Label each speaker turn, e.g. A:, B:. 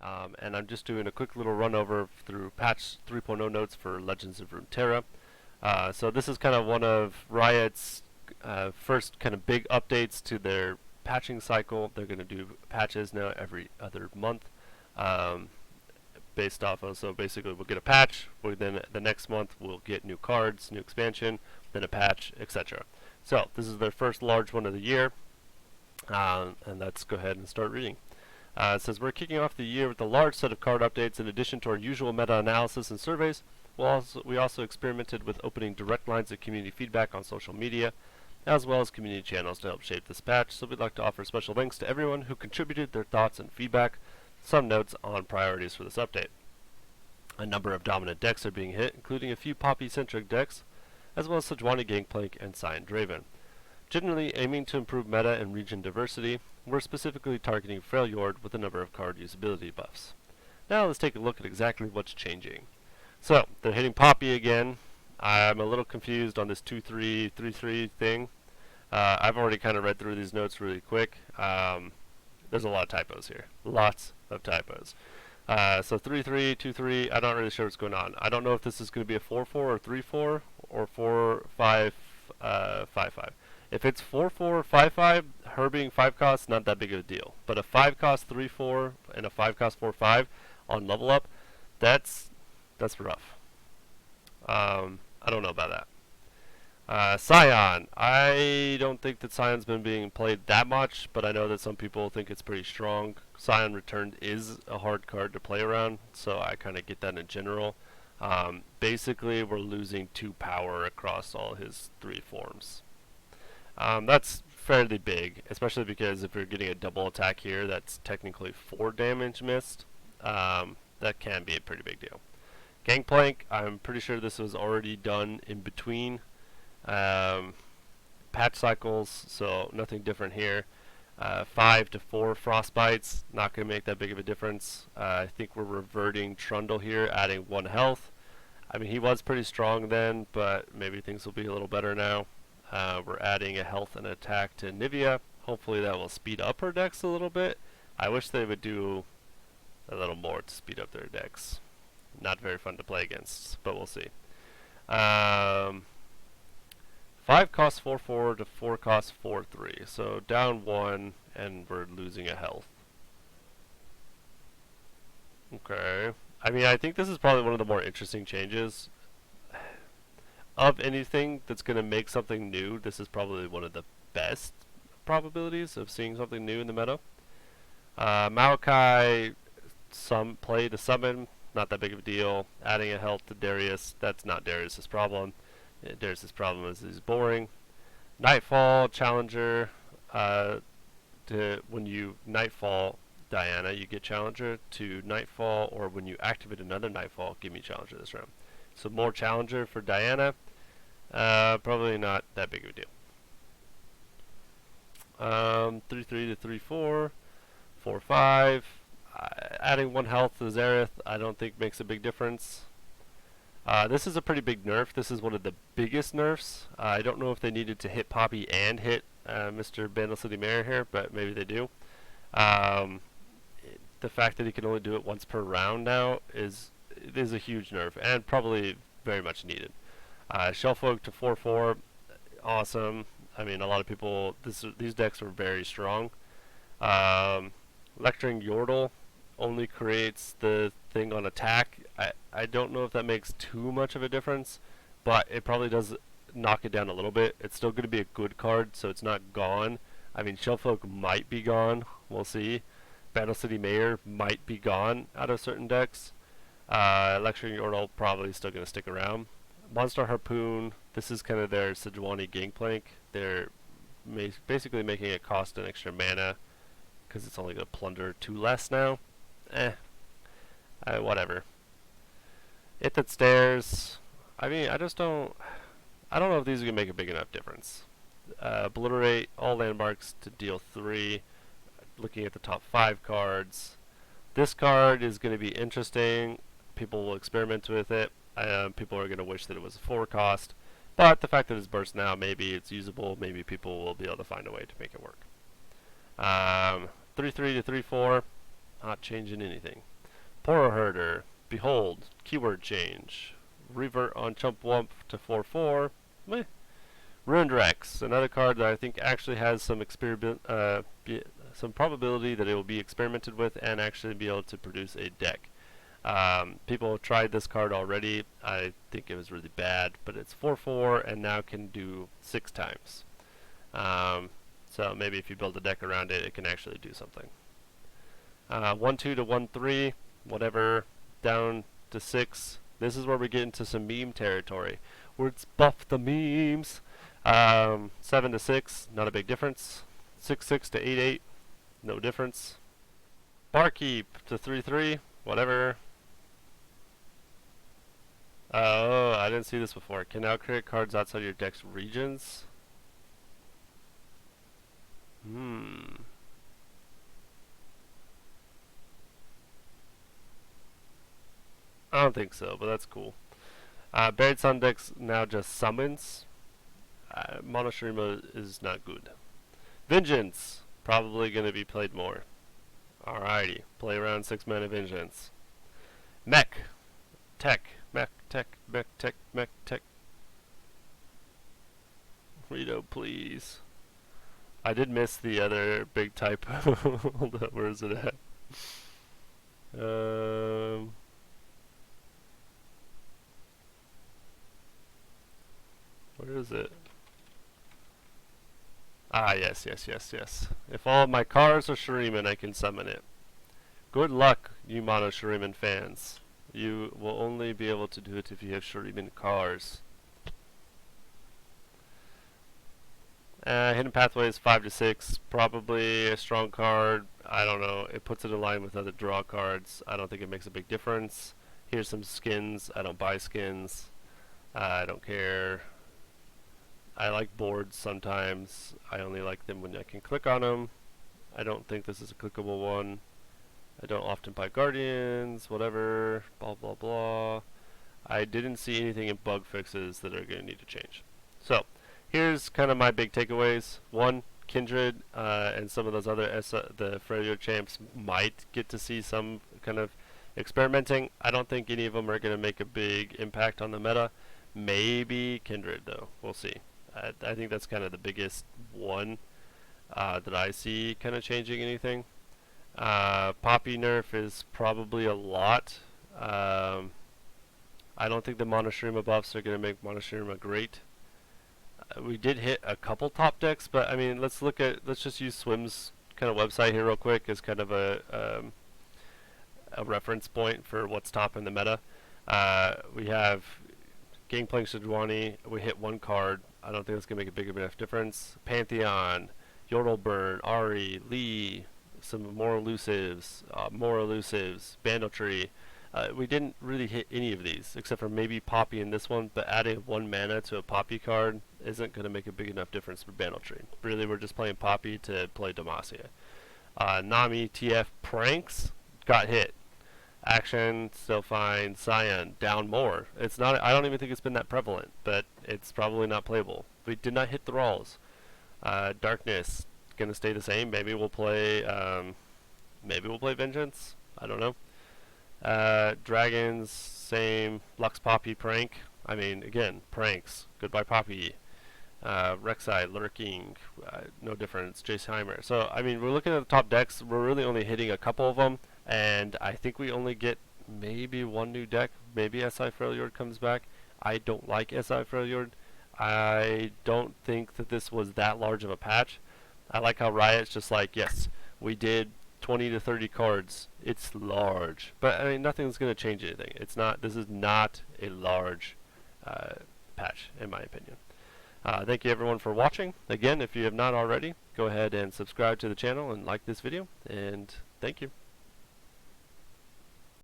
A: and I'm just doing a quick little run over through patch 3.0 notes for Legends of Runeterra. So this is kind of one of Riot's first kind of big updates to their patching cycle. They're going to do patches now every other month, based off of, so basically we'll get a patch, then the next month we'll get new cards, new expansion, then a patch, etc. So this is their first large one of the year, and let's go ahead and start reading. It says, we're kicking off the year with a large set of card updates in addition to our usual meta-analysis and surveys. We also experimented with opening direct lines of community feedback on social media, as well as community channels to help shape this patch, so we'd like to offer special thanks to everyone who contributed their thoughts and feedback. Some notes on priorities for this update. A number of dominant decks are being hit, including a few Poppy-centric decks, as well as Sejuani Gangplank and Scion Draven. Generally aiming to improve meta and region diversity, we're specifically targeting Freljord with a number of card usability buffs. Now let's take a look at exactly what's changing. So, they're hitting Poppy again. I'm a little confused on this 2-3, 3-3 thing. I've already kind of read through these notes really quick. There's a lot of typos here. Lots of typos. So 3-3, 2-3, I'm not really sure what's going on. I don't know if this is going to be a 4-4 or 3-4 or 4-5, 5-5. If it's 4-4, 5-5, her being 5 cost, not that big of a deal. But a 5 cost 3-4 and a 5 cost 4-5 on level up, that's rough. I don't know about that. Scion. I don't think that Scion's been being played that much, but I know that some people think it's pretty strong. Scion Returned is a hard card to play around, so I kind of get that in general. Basically, we're losing 2 power across all his 3 forms. That's fairly big, especially because if you're getting a double attack here, that's technically 4 damage missed. That can be a pretty big deal. Gangplank, I'm pretty sure this was already done in between patch cycles, so nothing different here. 5 to 4 frostbites, not going to make that big of a difference. I think we're reverting Trundle here, adding 1 health. I mean, he was pretty strong then, but maybe things will be a little better now. We're adding a health and attack to Nivea. Hopefully that will speed up her decks a little bit. I wish they would do a little more to speed up their decks. Not very fun to play against, but we'll see. 5 costs 4-4 to 4 costs 4-3. So down 1, and we're losing a health. Okay. I mean, I think this is probably one of the more interesting changes. Of anything that's going to make something new, this is probably one of the best probabilities of seeing something new in the meta. Maokai, play to summon, not that big of a deal. Adding a health to Darius, that's not Darius' problem. Darius' problem is he's boring. Nightfall, Challenger, when you Nightfall Diana, you get Challenger to Nightfall, or when you activate another Nightfall, give me Challenger this round. So more Challenger for Diana. Probably not that big of a deal. 3-3 to 3-4, 4-5. Adding 1 health to Zareth, I don't think makes a big difference. This is a pretty big nerf. This is one of the biggest nerfs. I don't know if they needed to hit Poppy and hit Mr. Bandle City Mayor here, but maybe they do. The fact that he can only do it once per round now is a huge nerf, and probably very much needed. Shelfolk to 4-4, awesome. I mean, a lot of people, these decks are very strong. Lecturing Yordle only creates the thing on attack. I don't know if that makes too much of a difference, but it probably does knock it down a little bit. It's still going to be a good card, so it's not gone. I mean, Shelfolk might be gone. We'll see. Battle City Mayor might be gone out of certain decks. Lecturing Yordle probably still going to stick around. Monster Harpoon, this is kind of their Sejuani Gangplank. They're basically making it cost an extra mana because it's only going to plunder 2 less now. Whatever. It that stairs. I mean, I don't know if these are going to make a big enough difference. Obliterate all landmarks to deal 3. Looking at the top 5 cards. This card is going to be interesting. People will experiment with it. People are going to wish that it was a 4 cost. But the fact that it's burst now, maybe it's usable. Maybe people will be able to find a way to make it work. 3-3 to 3-4. Not changing anything. Horror Herder, Behold, keyword change, revert on Chump Wump to 4/4. Meh. Ruined Rex, another card that I think actually has some some probability that it will be experimented with and actually be able to produce a deck. People have tried this card already. I think it was really bad, but it's 4/4 and now can do 6 times. So maybe if you build a deck around it, it can actually do something. 1/2 to 1/3, whatever, down to 6. This is where we get into some meme territory, where it's buff the memes. 7 to 6, not a big difference. 6/6 to 8/8, no difference. Barkeep to 3/3, whatever. Oh, I didn't see this before. Can now create cards outside your deck's regions. I don't think so, but that's cool. Buried Sun decks now just summons. Mono Shuriman is not good. Vengeance, probably going to be played more. Alrighty, play around 6 mana Vengeance. Mech, Tech, Mech, Tech, Mech, Tech, Mech, Tech. Rito, please. I did miss the other big typo. Hold up, where is it at? Where is it? Ah, yes. If all of my cars are Shuriman, I can summon it. Good luck, you Mono Shuriman fans. You will only be able to do it if you have Shuriman cars. Hidden Pathways 5 to 6, probably a strong card. I don't know. It puts it in line with other draw cards. I don't think it makes a big difference. Here's some skins. I don't buy skins. I don't care. I like boards sometimes. I only like them when I can click on them. I don't think this is a clickable one. I don't often buy Guardians, whatever, blah blah blah. I didn't see anything in bug fixes that are going to need to change. So, here's kind of my big takeaways. 1, Kindred and some of those other the Freljord champs might get to see some kind of experimenting. I don't think any of them are going to make a big impact on the meta. Maybe Kindred, though. We'll see. I think that's kind of the biggest one that I see kind of changing anything. Poppy nerf is probably a lot. I don't think the Mono Shuriman buffs are going to make Mono Shuriman great. We did hit a couple top decks, but I mean, let's just use Swim's kind of website here real quick as kind of a reference point for what's top in the meta. We have Gangplank Sejuani. We hit 1 card. I don't think that's going to make a big enough difference. Pantheon, Yodelburn, Ari, Lee, some more elusives, Bandletree. We didn't really hit any of these, except for maybe Poppy in this one, but adding 1 mana to a Poppy card isn't going to make a big enough difference for Bandletree. Really, we're just playing Poppy to play Demacia. Nami, TF, Pranks, got hit. Action, still fine. Scion, down more. It's not. I don't even think it's been that prevalent, but it's probably not playable. We did not hit thralls. Darkness, gonna stay the same. Maybe we'll play. Maybe we'll play Vengeance. I don't know. Dragons, same. Lux, Poppy, Prank. I mean, again, Pranks. Goodbye, Poppy. Rek'Sai, Lurking, no difference. Jaceheimer. So, I mean, we're looking at the top decks. We're really only hitting a couple of them. And I think we only get maybe 1 new deck. Maybe SI Freljord comes back. I don't like SI Freljord. I don't think that this was that large of a patch. I like how Riot's just like, yes, we did 20 to 30 cards. It's large. But, I mean, nothing's going to change anything. It's not. This is not a large patch, in my opinion. Thank you, everyone, for watching. Again, if you have not already, go ahead and subscribe to the channel and like this video. And thank you.